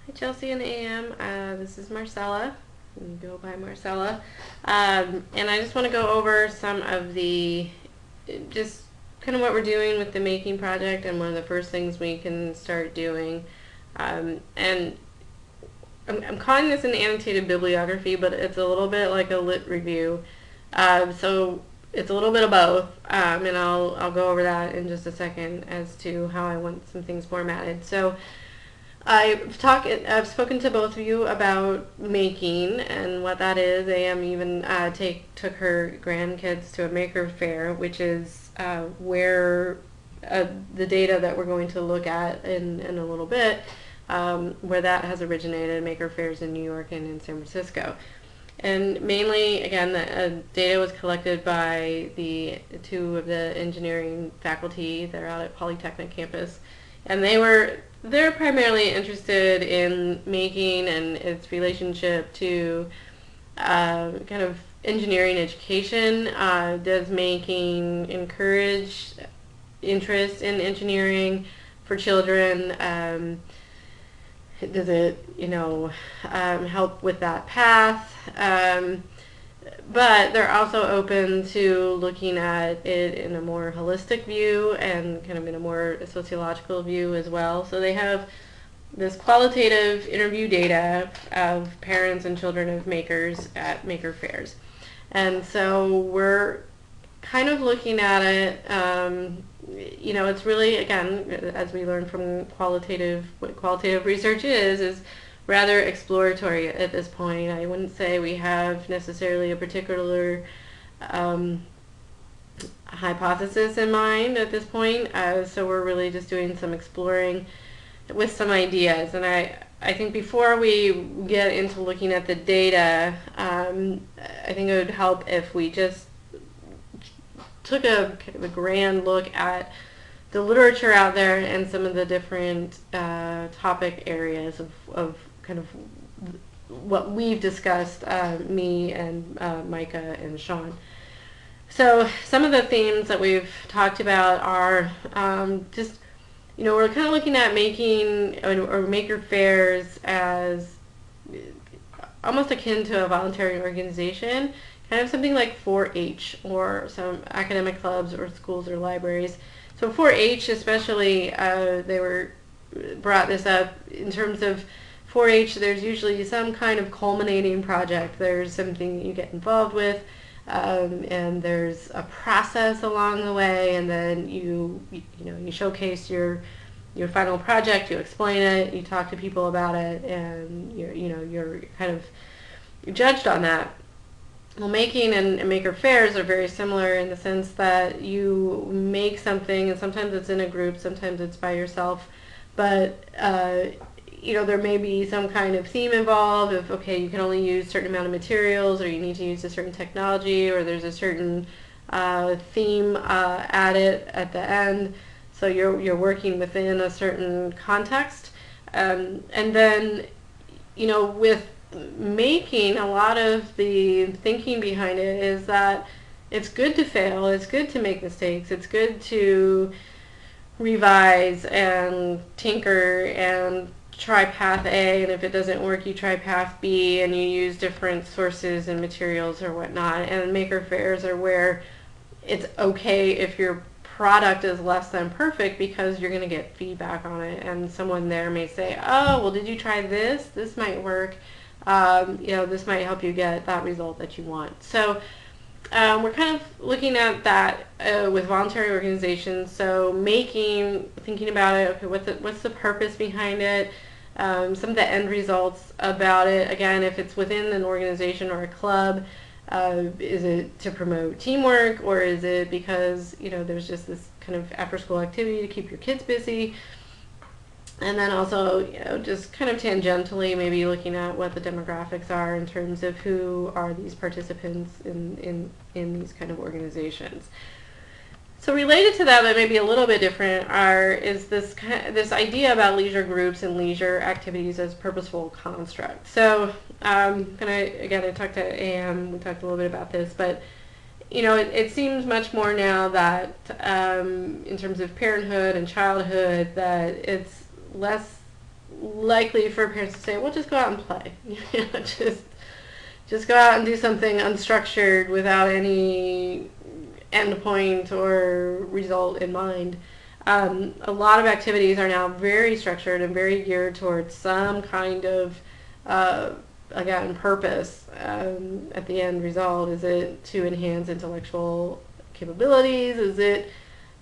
Hi Chelsea and AM. This is Marcella. You go by Marcella. And I just want to go over some of the just kind of what we're doing with the making project and one of the first things we can start doing. And I'm calling this an annotated bibliography, but it's a little bit like a lit review. So it's a little bit of both, and I'll go over that in just a second as to how I want some things formatted. So I've spoken to both of you about making and what that is. AM even took her grandkids to a maker fair, which is where the data that we're going to look at in a little bit, where that has originated, maker fairs in New York and in San Francisco. And mainly, again, the data was collected by the two of the engineering faculty that are out at Polytechnic campus, and they're primarily interested in making and its relationship to kind of engineering education. Does making encourage interest in engineering for children? Does it, help with that path? But they're also open to looking at it in a more holistic view and kind of in a more sociological view as well. So they have this qualitative interview data of parents and children of makers at maker fairs. And so we're kind of looking at it, it's really, again, as we learned from what qualitative research is rather exploratory at this point. I wouldn't say we have necessarily a particular hypothesis in mind at this point. So we're really just doing some exploring with some ideas. And I think before we get into looking at the data, I think it would help if we just took a kind of a grand look at the literature out there and some of the different topic areas of kind of what we've discussed, me and Micah and Sean. So some of the themes that we've talked about are we're kind of looking at making or maker fairs as almost akin to a voluntary organization, kind of something like 4-H or some academic clubs or schools or libraries. So 4-H especially, they brought this up in terms of 4-H. There's usually some kind of culminating project. There's something that you get involved with, and there's a process along the way, and then you showcase your final project. You explain it. You talk to people about it, and you're kind of judged on that. Well, making and maker fairs are very similar in the sense that you make something, and sometimes it's in a group, sometimes it's by yourself, but there may be some kind of theme involved of, okay, you can only use a certain amount of materials, or you need to use a certain technology, or there's a certain theme added at the end, so you're working within a certain context. And then, with making, a lot of the thinking behind it is that it's good to fail, it's good to make mistakes, it's good to revise and tinker and try path A, and if it doesn't work you try path B, and you use different sources and materials or whatnot. And maker fairs are where it's okay if your product is less than perfect, because you're going to get feedback on it, and someone there may say, oh, well, did you try this? This might work. This might help you get that result that you want. So we're kind of looking at that with voluntary organizations. So thinking about it, okay, what's the purpose behind it? Some of the end results about it. Again, if it's within an organization or a club, is it to promote teamwork, or is it because there's just this kind of after-school activity to keep your kids busy? And then also, just kind of tangentially, maybe looking at what the demographics are in terms of who are these participants in these kind of organizations. So related to that, but maybe a little bit different, is this idea about leisure groups and leisure activities as purposeful constructs. So I talked to AM, we talked a little bit about this, but it seems much more now that in terms of parenthood and childhood, that it's less likely for parents to say, well, just go out and play. Just go out and do something unstructured without any endpoint or result in mind. A lot of activities are now very structured and very geared towards some kind of, again, purpose at the end result. Is it to enhance intellectual capabilities? Is it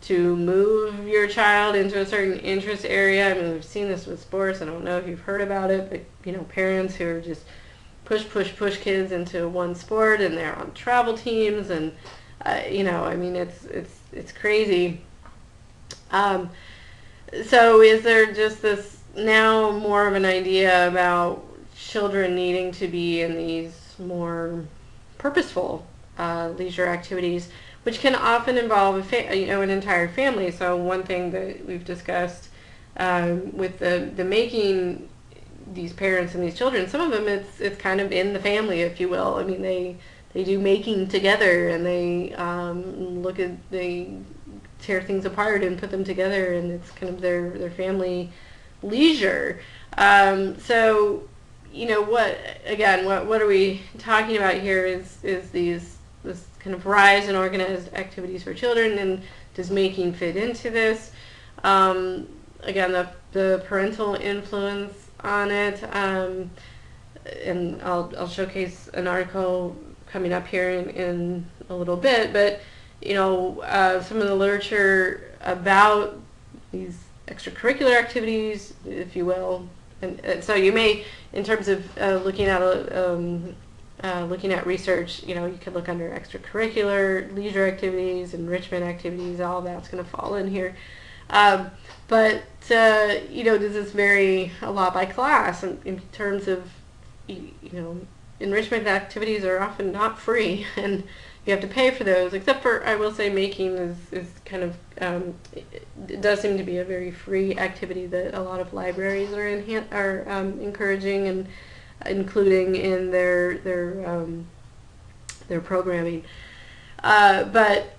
to move your child into a certain interest area? I mean, we've seen this with sports. I don't know if you've heard about it, but, parents who are just push kids into one sport, and they're on travel teams, and, I mean, it's crazy. So is there just this now more of an idea about children needing to be in these more purposeful leisure activities, which can often involve an entire family? So one thing that we've discussed with the making these parents and these children, some of them it's kind of in the family, if you will. I mean, they do making together, and they they tear things apart and put them together, and it's kind of their family leisure. So, what are we talking about here is this kind of rise in organized activities for children, and does making fit into this? Again, the parental influence on it, and I'll showcase an article coming up here in a little bit, but some of the literature about these extracurricular activities, if you will, and so you may, in terms of looking at research, you could look under extracurricular, leisure activities, enrichment activities. All of that's going to fall in here. But does this vary a lot by class in terms of, enrichment activities are often not free, and you have to pay for those, except for, I will say, making is kind of, it does seem to be a very free activity that a lot of libraries are encouraging and including in their programming. But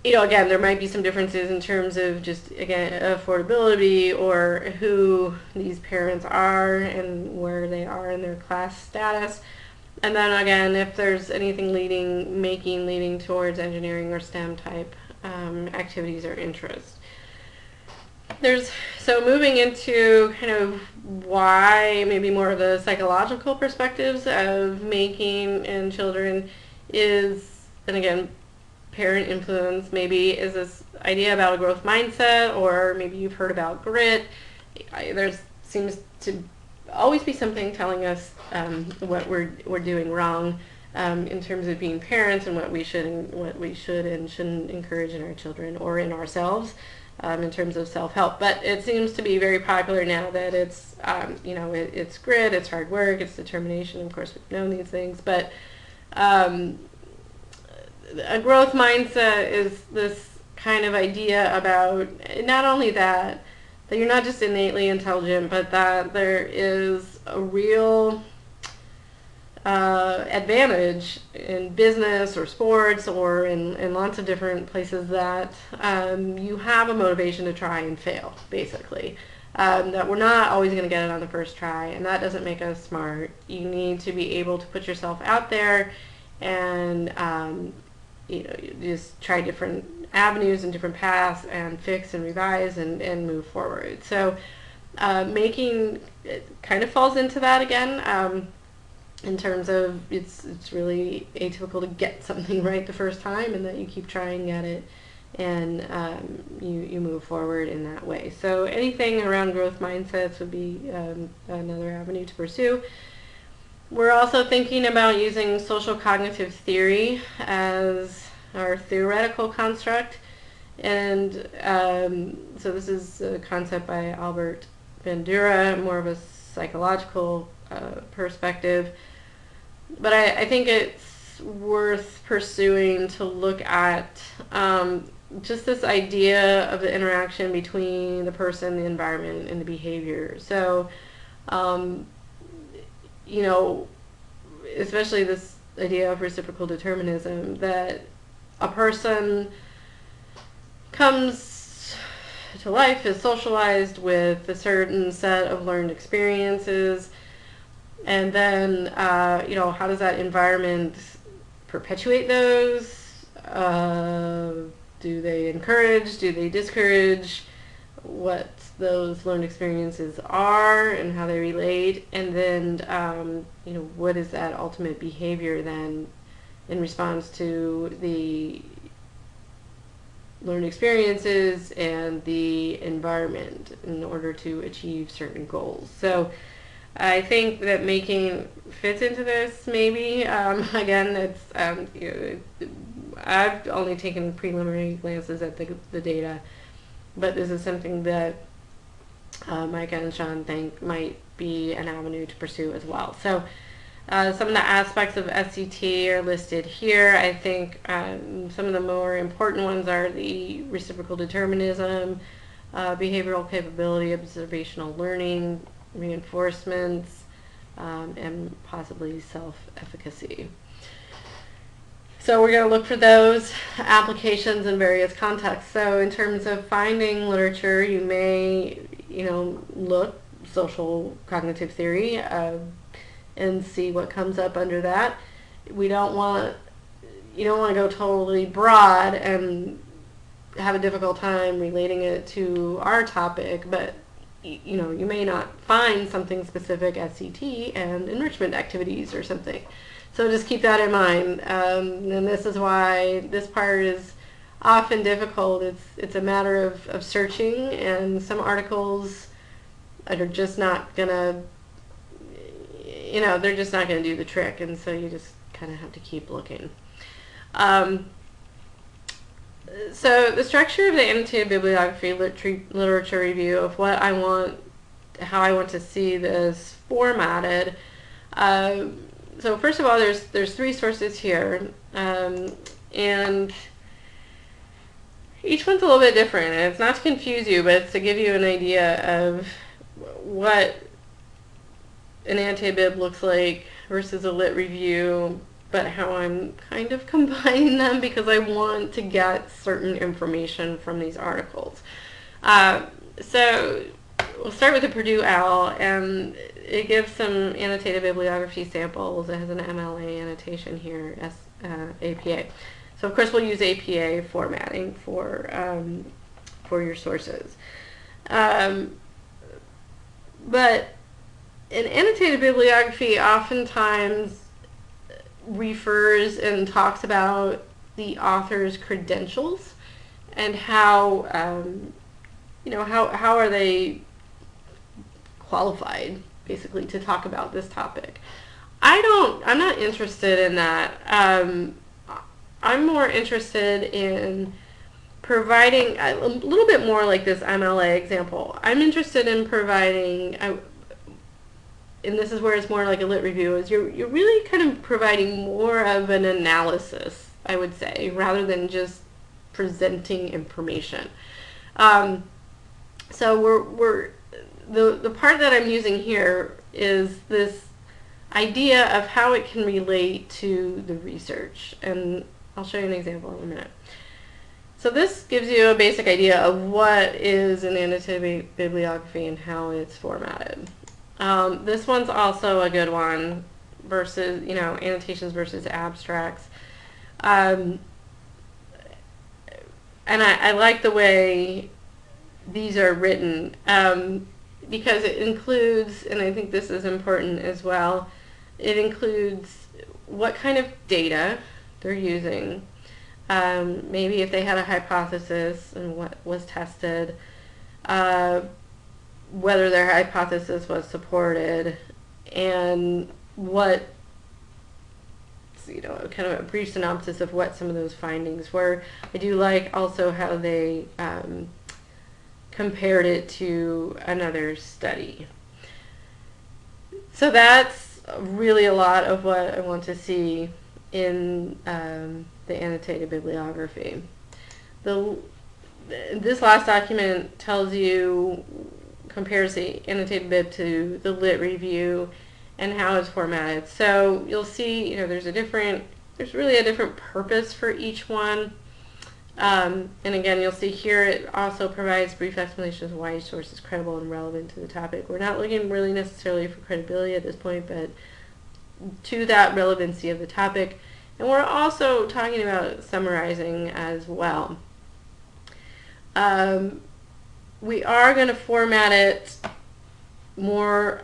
again, there might be some differences in terms of just, again, affordability, or who these parents are and where they are in their class status. And then again, if there's anything leading towards engineering or STEM type activities or interests. So moving into kind of why, maybe more of the psychological perspectives of making in children is, and again, parent influence maybe, is this idea about a growth mindset, or maybe you've heard about grit. There seems to always be something telling us what we're doing wrong in terms of being parents, and what we should and shouldn't encourage in our children or in ourselves in terms of self-help. But it seems to be very popular now that it's it's grit, it's hard work, it's determination. Of course, we've known these things, but a growth mindset is this kind of idea about not only that you're not just innately intelligent, but that there is a real advantage in business or sports or in lots of different places that you have a motivation to try and fail, basically. That we're not always going to get it on the first try, and that doesn't make us smart. You need to be able to put yourself out there and you just try different avenues and different paths and fix and revise and move forward. So making, it kind of falls into that again, in terms of it's really atypical to get something right the first time, and that you keep trying at it, and you move forward in that way. So anything around growth mindsets would be another avenue to pursue. We're also thinking about using social cognitive theory as our theoretical construct, and so this is a concept by Albert Bandura, more of a psychological perspective, but I think it's worth pursuing to look at just this idea of the interaction between the person, the environment, and the behavior. So especially this idea of reciprocal determinism, that a person comes to life is socialized with a certain set of learned experiences, and then how does that environment perpetuate those? Do they encourage? Do they discourage what those learned experiences are and how they relate? And then, what is that ultimate behavior then in response to the learned experiences and the environment in order to achieve certain goals? So I think that making fits into this, maybe. Again, it's I've only taken preliminary glances at the data, but this is something that Mike and Sean think might be an avenue to pursue as well. So some of the aspects of SCT are listed here. I think some of the more important ones are the reciprocal determinism, behavioral capability, observational learning, reinforcements, and possibly self-efficacy. So we're going to look for those applications in various contexts. So in terms of finding literature, you may, look social cognitive theory and see what comes up under that. You don't want to go totally broad and have a difficult time relating it to our topic, but you may not find something specific, SCT and enrichment activities or something. So just keep that in mind. And this is why this part is often difficult. It's a matter of searching, and some articles are just not gonna, they're just not gonna do the trick, and so you just kind of have to keep looking. So the structure of the annotated bibliography literature review of how I want to see this formatted. So first of all, there's 3 sources here, and each one's a little bit different. And it's not to confuse you, but it's to give you an idea of what an annotated bib looks like versus a lit review, but how I'm kind of combining them because I want to get certain information from these articles. So we'll start with the Purdue OWL, and it gives some annotated bibliography samples. It has an MLA annotation here, APA. So of course we'll use APA formatting for your sources. But an annotated bibliography oftentimes refers and talks about the author's credentials and how how are they qualified basically to talk about this topic. I'm not interested in that. I'm more interested in providing a little bit more like this MLA example. I'm interested in providing, and this is where it's more like a lit review, is you're really kind of providing more of an analysis, I would say, rather than just presenting information. So we're the part that I'm using here is this idea of how it can relate to the research, and I'll show you an example in a minute. So this gives you a basic idea of what is an annotated bibliography and how it's formatted. This one's also a good one, versus annotations versus abstracts, and I like the way these are written, because it includes, and I think this is important as well, it includes what kind of data they're using, maybe if they had a hypothesis and what was tested, whether their hypothesis was supported, and what, kind of a brief synopsis of what some of those findings were. I do like also how they compared it to another study. So that's really a lot of what I want to see in the annotated bibliography. This last document compares the annotated bib to the lit review and how it's formatted. So you'll see, there's really a different purpose for each one. And again, you'll see here it also provides brief explanations of why each source is credible and relevant to the topic. We're not looking really necessarily for credibility at this point, but to that relevancy of the topic. And we're also talking about summarizing as well. We are going to format it more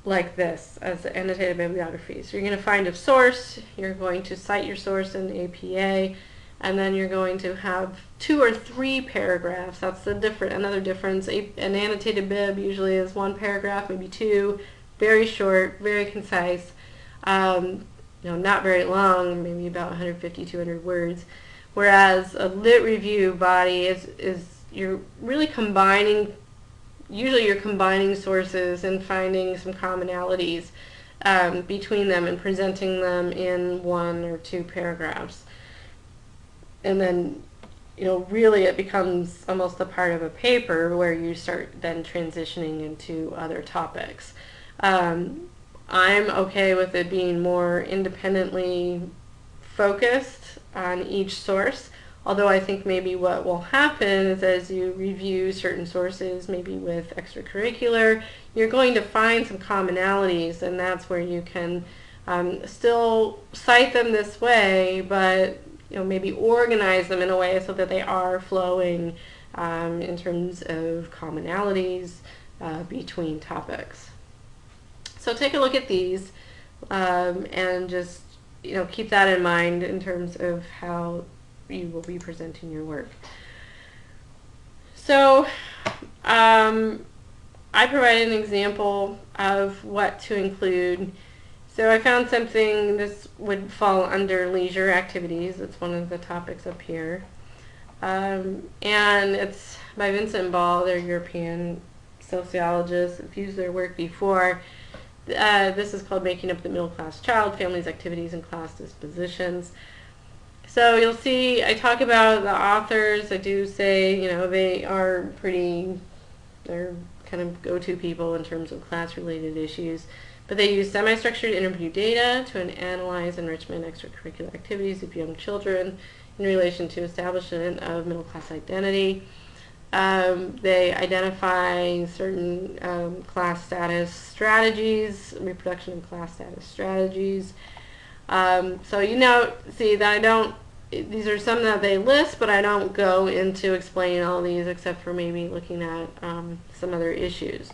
like this as the annotated bibliography. So you're going to find a source, you're going to cite your source in the APA, and then you're going to have 2 or 3 paragraphs. That's the another difference. An annotated bib usually is 1 paragraph, maybe 2, very short, very concise, not very long, maybe about 150, 200 words. Whereas a lit review body is you're really combining. Usually you're combining sources and finding some commonalities between them and presenting them in 1 or 2 paragraphs. And then, really it becomes almost a part of a paper where you start then transitioning into other topics. I'm okay with it being more independently focused on each source. Although I think maybe what will happen is as you review certain sources, maybe with extracurricular, you're going to find some commonalities, and that's where you can still cite them this way, but maybe organize them in a way so that they are flowing in terms of commonalities between topics. So take a look at these and just keep that in mind in terms of how you will be presenting your work. So I provided an example of what to include. So I found something, this would fall under leisure activities. It's one of the topics up here. And it's by Vincent Ball. They're European sociologists. I've used their work before. This is called Making Up the Middle Class Child, Families, Activities, and Class Dispositions. So you'll see I talk about the authors. I do say, they're kind of go-to people in terms of class-related issues. But they use semi-structured interview data to analyze enrichment extracurricular activities of young children in relation to establishment of middle-class identity. They identify certain class status strategies, reproduction of class status strategies. So see that these are some that they list, but I don't go into explaining all these except for maybe looking at some other issues.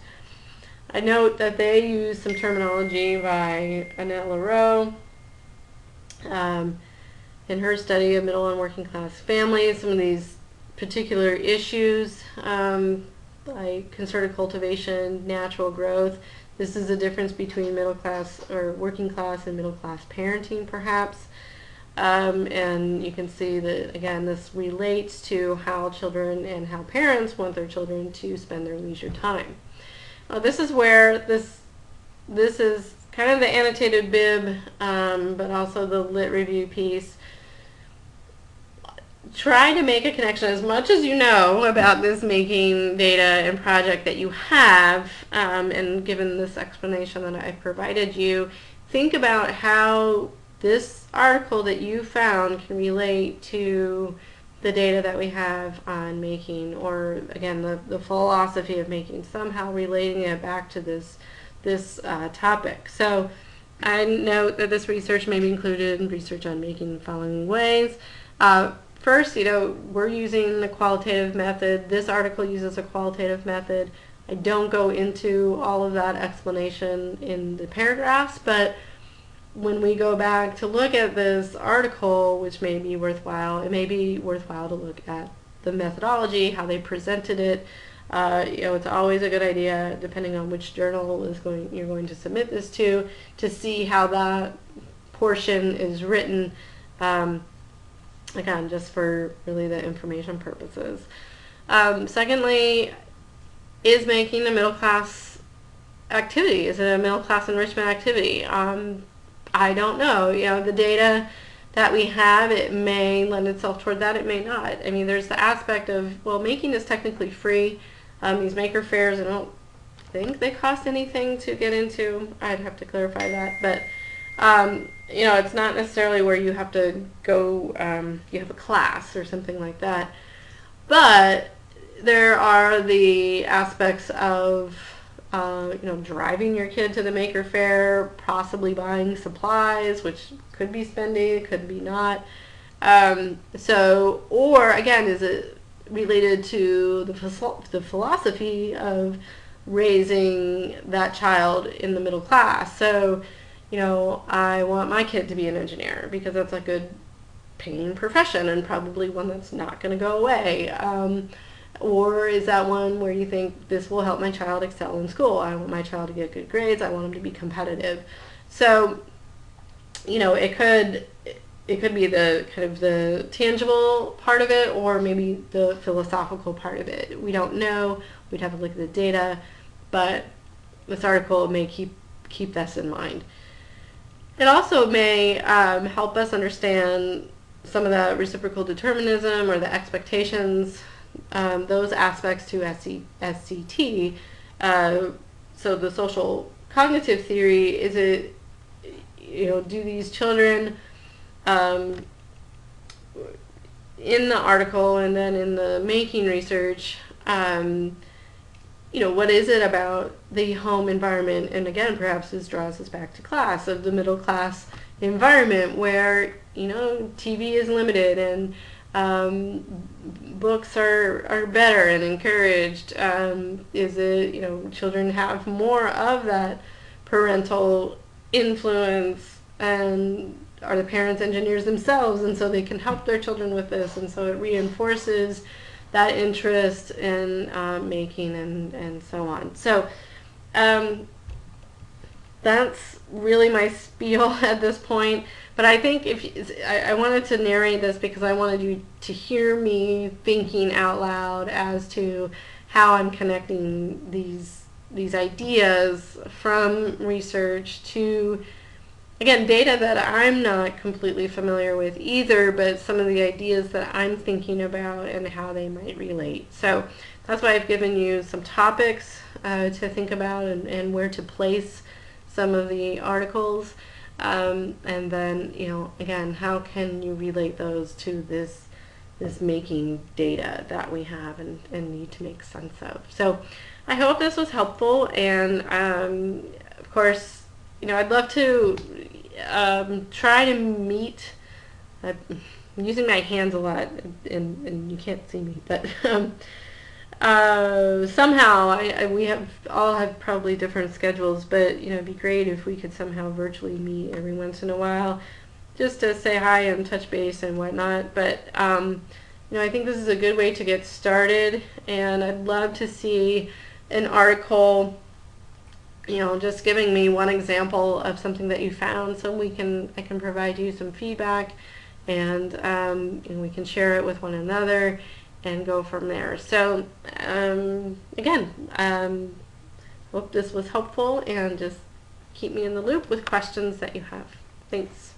I note that they use some terminology by Annette Leroux in her study of middle and working class families, some of these particular issues like concerted cultivation, natural growth. This is the difference between middle class or working class and middle class parenting, perhaps. And you can see that, again, this relates to how children and how parents want their children to spend their leisure time. This is where this is kind of the annotated bib, but also the lit review piece. Try to make a connection as much as you know about this making data and project that you have, and given this explanation that I provided you, think about how this article that you found can relate to the data that we have on making, or again the philosophy of making, somehow relating it back to this topic. So I note that this research may be included in research on making the following ways. First, we're using the qualitative method. This article uses a qualitative method. I don't go into all of that explanation in the paragraphs, but when we go back to look at this article, which may be worthwhile, it may be worthwhile to look at the methodology, how they presented it. It's always a good idea, depending on which journal you're going to submit this to see how that portion is written. Again, just for really the information purposes. Secondly, is making a middle class activity? Is it a middle class enrichment activity? I don't know. The data that we have, it may lend itself toward that, it may not. I mean, there's the aspect of, well, making is technically free. These maker fairs, I don't think they cost anything to get into. I'd have to clarify that. But You know, it's not necessarily where you have to go, you have a class or something like that, but there are the aspects of, you know, driving your kid to the Maker Faire, possibly buying supplies, which could be spendy, could be not. So, or again, is it related to the philosophy of raising that child in the middle class? So, you know, I want my kid to be an engineer because that's a good paying profession and probably one that's not going to go away. Or is that one where you think this will help my child excel in school? I want my child to get good grades. I want him to be competitive. So, you know, it could be the kind of the tangible part of it, or maybe the philosophical part of it. We don't know. We'd have to look at the data, but this article may keep this in mind. It also may help us understand some of the reciprocal determinism or the expectations, those aspects to SCT. So the social cognitive theory, is it, you know, do these children in the article and then in the making research, you know, what is it about the home environment, and again, perhaps this draws us back to class, of the middle class environment where, you know, TV is limited and books are better and encouraged. Is it, you know, children have more of that parental influence, and are the parents engineers themselves, and so they can help their children with this, and so it reinforces that interest in making and so on. So that's really my spiel at this point. But I think I wanted to narrate this because I wanted you to hear me thinking out loud as to how I'm connecting these ideas from research to, again, data that I'm not completely familiar with either, but some of the ideas that I'm thinking about and how they might relate. So that's why I've given you some topics to think about and where to place some of the articles. And then, you know, again, how can you relate those to this making data that we have and need to make sense of. So I hope this was helpful, and of course, you know, I'd love to try to meet, I'm using my hands a lot, and you can't see me, but somehow we all have probably different schedules, but, you know, it'd be great if we could somehow virtually meet every once in a while just to say hi and touch base and whatnot. But you know, I think this is a good way to get started, and I'd love to see an article, you know, just giving me one example of something that you found, so I can provide you some feedback, and we can share it with one another and go from there. So again, hope this was helpful, and just keep me in the loop with questions that you have. Thanks.